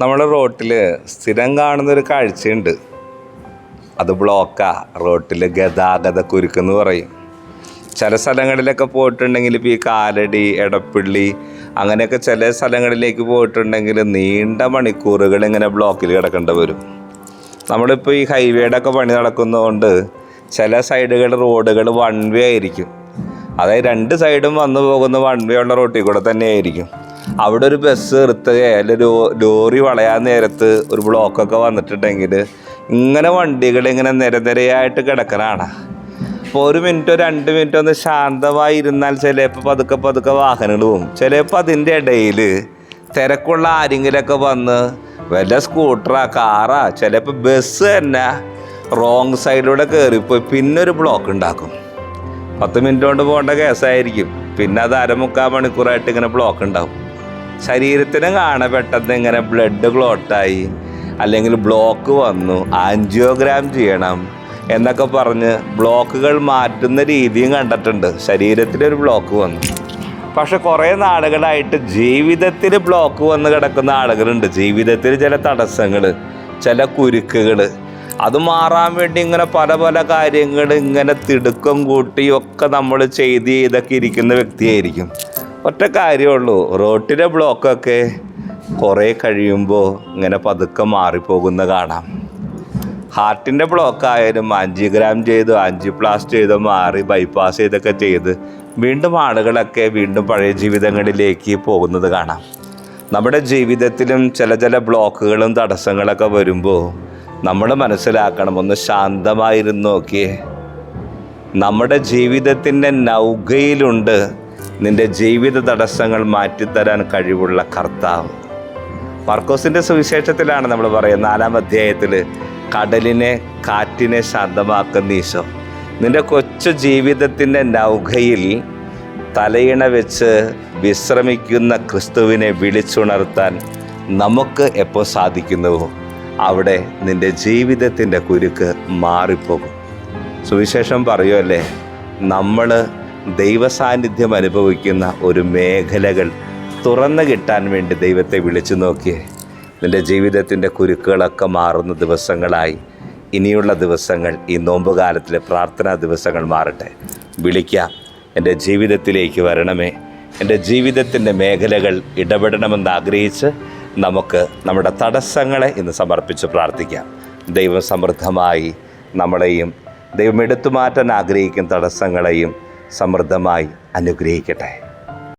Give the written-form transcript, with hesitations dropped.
നമ്മുടെ റോട്ടിൽ സ്ഥിരം കാണുന്നൊരു കാഴ്ചയുണ്ട്. അത് ബ്ലോക്കാ. റോട്ടിൽ ഗതാഗത കുരുക്കെന്ന് പറയും. ചില സ്ഥലങ്ങളിലൊക്കെ പോയിട്ടുണ്ടെങ്കിൽ ഇപ്പോൾ ഈ കാലടി, എടപ്പള്ളി അങ്ങനെയൊക്കെ ചില സ്ഥലങ്ങളിലേക്ക് പോയിട്ടുണ്ടെങ്കിൽ നീണ്ട മണിക്കൂറുകൾ ഇങ്ങനെ ബ്ലോക്കിൽ കിടക്കേണ്ടി വരും. നമ്മളിപ്പോൾ ഈ ഹൈവേയുടെ ഒക്കെ പണി നടക്കുന്നതുകൊണ്ട് ചില സൈഡുകൾ റോഡുകൾ വൺ വേ ആയിരിക്കും. അതായത് രണ്ട് സൈഡും വന്നു പോകുന്ന വൺ വേ ഉള്ള റോട്ടിൽ കൂടെ തന്നെ ആയിരിക്കും. അവിടെ ഒരു ബസ് നിർത്തുകയോ അല്ലെങ്കിൽ ലോറി വളയാൻ നേരത്ത് ഒരു ബ്ലോക്കൊക്കെ വന്നിട്ടുണ്ടെങ്കിൽ ഇങ്ങനെ വണ്ടികൾ ഇങ്ങനെ നിരനിരയായിട്ട് കിടക്കണതാണ്. അപ്പോൾ 1 മിനിറ്റോ 2 മിനിറ്റോ ഒന്ന് ശാന്തമായി ഇരുന്നാൽ ചിലപ്പോൾ പതുക്കെ വാഹനങ്ങൾ പോകും. ചിലപ്പോൾ അതിൻ്റെ ഇടയിൽ തിരക്കുള്ള ആരെങ്കിലുമൊക്കെ വന്ന് വല്ല സ്കൂട്ടറാ, കാറാ, ചിലപ്പോൾ ബസ് തന്നെ റോങ് സൈഡിലൂടെ കയറിപ്പോയി പിന്നെ ഒരു ബ്ലോക്ക് ഉണ്ടാക്കും. 10 മിനിറ്റ് കൊണ്ട് പോകേണ്ട കേസായിരിക്കും. പിന്നെ അത് 3/4 മണിക്കൂറായിട്ട് ഇങ്ങനെ ബ്ലോക്ക് ഉണ്ടാവും. ശരീരത്തിന് കാണാൻ പെട്ടെന്ന് ഇങ്ങനെ ബ്ലഡ് ക്ലോട്ടായി അല്ലെങ്കിൽ ബ്ലോക്ക് വന്നു, ആൻജിയോഗ്രാം ചെയ്യണം എന്നൊക്കെ പറഞ്ഞ് ബ്ലോക്കുകൾ മാറ്റുന്ന രീതിയും കണ്ടിട്ടുണ്ട്. ശരീരത്തിലൊരു ബ്ലോക്ക് വന്നു. പക്ഷെ കുറേ നാളുകളായിട്ട് ജീവിതത്തിൽ ബ്ലോക്ക് വന്ന് കിടക്കുന്ന ആളുകളുണ്ട്. ജീവിതത്തിൽ ചില തടസ്സങ്ങൾ, ചില കുരുക്കുകൾ, അത് മാറാൻ വേണ്ടി ഇങ്ങനെ പല കാര്യങ്ങൾ ഇങ്ങനെ തിടുക്കം കൂട്ടിയൊക്കെ നമ്മൾ ചെയ്തൊക്കെ ഇരിക്കുന്ന വ്യക്തിയായിരിക്കും. ഒറ്റ കാര്യമുള്ളൂ, റോട്ടിലെ ബ്ലോക്കൊക്കെ കുറേ കഴിയുമ്പോൾ ഇങ്ങനെ പതുക്കെ മാറിപ്പോകുന്ന കാണാം. ഹാർട്ടിൻ്റെ ബ്ലോക്കായാലും ആൻജിയോഗ്രാം ചെയ്തു, ആൻജിയോപ്ലാസ്റ്റ് ചെയ്ത് മാറി, ബൈപ്പാസ് ചെയ്തൊക്കെ ചെയ്ത് വീണ്ടും ആളുകളൊക്കെ വീണ്ടും പഴയ ജീവിതങ്ങളിലേക്ക് പോകുന്നത് കാണാം. നമ്മുടെ ജീവിതത്തിലും ചില ബ്ലോക്കുകളും തടസ്സങ്ങളൊക്കെ വരുമ്പോൾ നമ്മൾ മനസ്സിലാക്കണം, ഒന്ന് ശാന്തമായിരുന്നു നോക്കിയേ. നമ്മുടെ ജീവിതത്തിൻ്റെ നൗകയിലുണ്ട് നിൻ്റെ ജീവിത തടസ്സങ്ങൾ മാറ്റിത്തരാൻ കഴിവുള്ള കർത്താവ്. മർക്കോസിൻ്റെ സുവിശേഷത്തിലാണ് നമ്മൾ പറയുന്നത്, 4-ാം അധ്യായത്തിൽ കടലിനെ, കാറ്റിനെ ശാന്തമാക്കുന്ന ഈശോ. നിൻ്റെ കൊച്ചു ജീവിതത്തിൻ്റെ നൗകയിൽ തലയിണ വെച്ച് വിശ്രമിക്കുന്ന ക്രിസ്തുവിനെ വിളിച്ചുണർത്താൻ നമുക്ക് എപ്പോൾ സാധിക്കുന്നുവോ അവിടെ നിൻ്റെ ജീവിതത്തിൻ്റെ കുരുക്ക് മാറിപ്പോകും. സുവിശേഷം പറയുമല്ലേ, നമ്മൾ ദൈവസാന്നിധ്യം അനുഭവിക്കുന്ന ഒരു മേഖലകൾ തുറന്നു കിട്ടാൻ വേണ്ടി ദൈവത്തെ വിളിച്ചു നോക്കിയേ. നിൻ്റെ ജീവിതത്തിൻ്റെ കുരുക്കുകളൊക്കെ മാറുന്ന ദിവസങ്ങളായി ഇനിയുള്ള ദിവസങ്ങൾ, ഈ നോമ്പുകാലത്തിലെ പ്രാർത്ഥനാ ദിവസങ്ങൾ മാറട്ടെ. വിളിക്കാം, എൻ്റെ ജീവിതത്തിലേക്ക് വരണമേ, എൻ്റെ ജീവിതത്തിൻ്റെ മേഖലകൾ ഇടപെടണമെന്ന് ആഗ്രഹിച്ച് നമുക്ക് നമ്മുടെ തടസ്സങ്ങളെ ഇന്ന് സമർപ്പിച്ച് പ്രാർത്ഥിക്കാം. ദൈവം സമൃദ്ധമായി നമ്മളെയും ദൈവം എടുത്തു മാറ്റാൻ ആഗ്രഹിക്കുന്ന തടസ്സങ്ങളെയും സമൃദ്ധമായി അനുഗ്രഹിക്കട്ടെ.